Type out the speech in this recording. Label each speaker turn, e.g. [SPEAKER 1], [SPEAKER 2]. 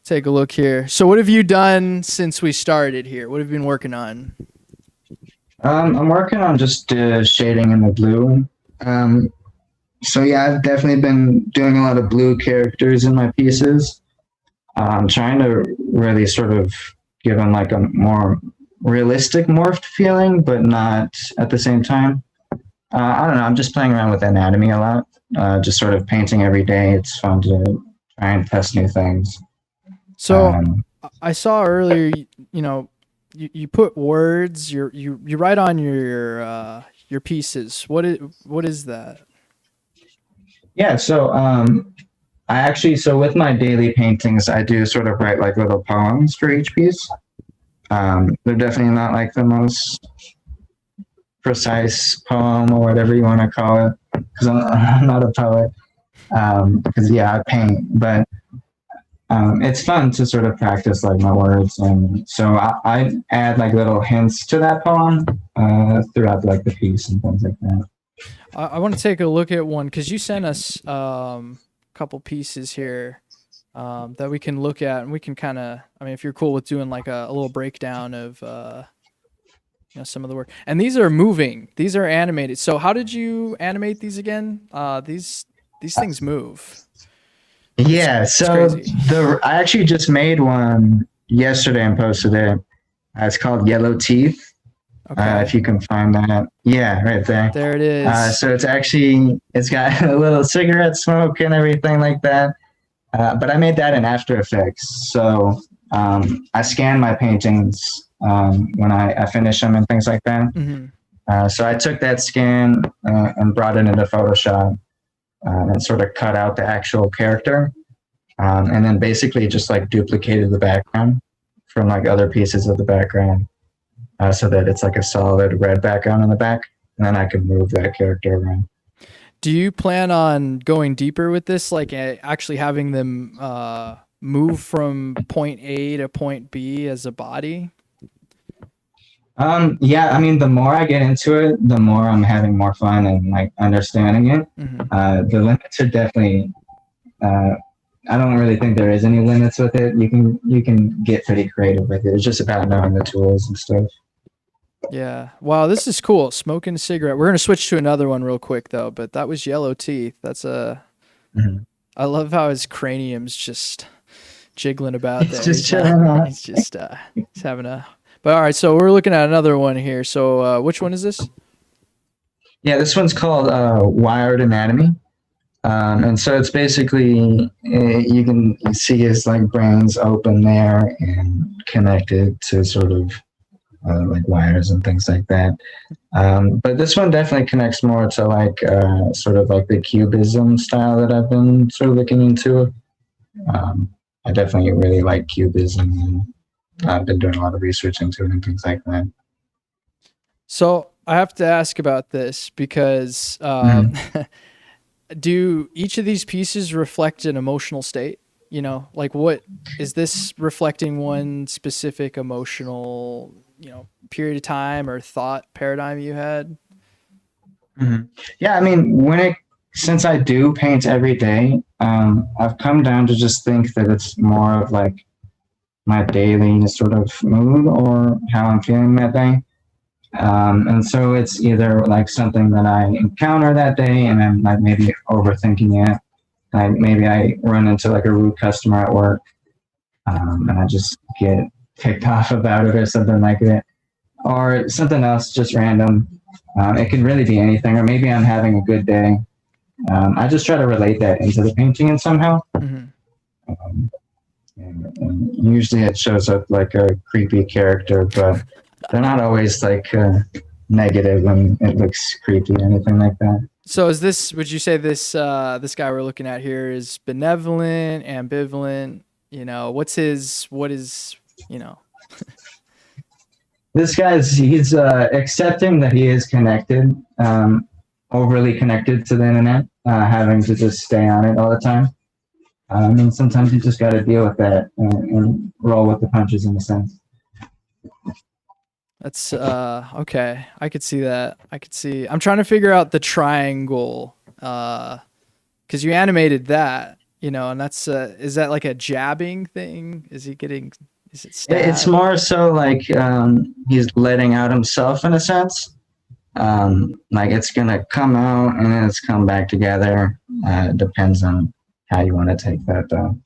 [SPEAKER 1] take a look here. So what have you done since we started here? What have you been working on?
[SPEAKER 2] I'm working on just shading in the blue. So yeah, I've definitely been doing a lot of blue characters in my pieces. I'm trying to really sort of give them like a more realistic morphed feeling, but not at the same time. I don't know. I'm just playing around with anatomy a lot. Just sort of painting every day. It's fun to try and test new things.
[SPEAKER 1] So I saw earlier, you put words, you write on your pieces. What is that?
[SPEAKER 2] Yeah. So I actually, so with my daily paintings, I do sort of write like little poems for each piece. They're definitely not like the most precise poem or whatever you want to call it, because I'm not a poet. Because yeah, I paint, but it's fun to sort of practice like my words, and so I add like little hints to that poem throughout like the piece and things like that.
[SPEAKER 1] I want to take a look at one because you sent us a couple pieces here that we can look at, and we can kind of. I mean, if you're cool with doing like a little breakdown of some of the work. And these are moving. These are animated. So how did you animate these again? These things move.
[SPEAKER 2] Yeah,
[SPEAKER 1] It's
[SPEAKER 2] so
[SPEAKER 1] crazy.
[SPEAKER 2] I actually just made one yesterday and posted it. It's called Yellow Teeth.
[SPEAKER 1] Okay.
[SPEAKER 2] If you can find that, yeah, right there.
[SPEAKER 1] There it is.
[SPEAKER 2] So it's got a little cigarette smoke and everything like that. But I made that in After Effects. So I scan my paintings when I finish them and things like that. So I took that scan and brought it into Photoshop and sort of cut out the actual character. And then basically just like duplicated the background from like other pieces of the background so that it's like a solid red background in the back. And then I can move that character around.
[SPEAKER 1] Do you plan on going deeper with this, like actually having them move from point A to point B as a body?
[SPEAKER 2] Yeah, I mean, the more I get into it, the more I'm having more fun and like understanding it. The limits are definitely. I don't really think there is any limits with it. You can get pretty creative with it. It's just about knowing the tools and stuff.
[SPEAKER 1] Yeah. Wow, this is cool. Smoking a cigarette. We're gonna switch to another one real quick though, but that was Yellow Teeth. That's a.
[SPEAKER 2] Mhm.
[SPEAKER 1] I love how his cranium's just jiggling about
[SPEAKER 2] It's
[SPEAKER 1] there.
[SPEAKER 2] just chilling out.
[SPEAKER 1] He's just he's having a. But all right, so we're looking at another one here. So which one is this?
[SPEAKER 2] Yeah, this one's called Wired Anatomy. And so it's basically you can see his like brains open there and connected to sort of like wires and things like that. But this one definitely connects more to like sort of like the cubism style that I've been sort of looking into. I definitely really like cubism, and I've been doing a lot of research into it and things like that.
[SPEAKER 1] So I have to ask about this because
[SPEAKER 2] Mhm.
[SPEAKER 1] do each of these pieces reflect an emotional state? Like what is this reflecting one specific emotional, period of time or thought paradigm you had?
[SPEAKER 2] Mhm. Yeah, I mean, since I do paint every day, I've come down to just think that it's more of like my daily sort of mood or how I'm feeling that day. And so it's either like something that I encounter that day and I'm like maybe overthinking it. Like maybe I run into like a rude customer at work and I just get ticked off about it or something like that. Or something else just random. It can really be anything. Or maybe I'm having a good day. I just try to relate that into the painting and somehow.
[SPEAKER 1] Mm-hmm.
[SPEAKER 2] Um, and usually it shows up like a creepy character, but they're not always like negative and it looks creepy or anything like that.
[SPEAKER 1] So would you say this guy we're looking at here is benevolent, ambivalent? What is, you know,
[SPEAKER 2] This guy's he's accepting that he is connected, overly connected to the internet, having to just stay on it all the time. And sometimes you just got to deal with that and roll with the punches in a sense.
[SPEAKER 1] that's okay. I could see that. I'm trying to figure out the triangle because you animated that, you know, and that's is that like a jabbing thing? Is he getting? Is it
[SPEAKER 2] It's
[SPEAKER 1] stabbed?
[SPEAKER 2] more so like he's letting out himself in a sense. Like it's gonna come out and then it's come back together. It depends on how you want to take that though.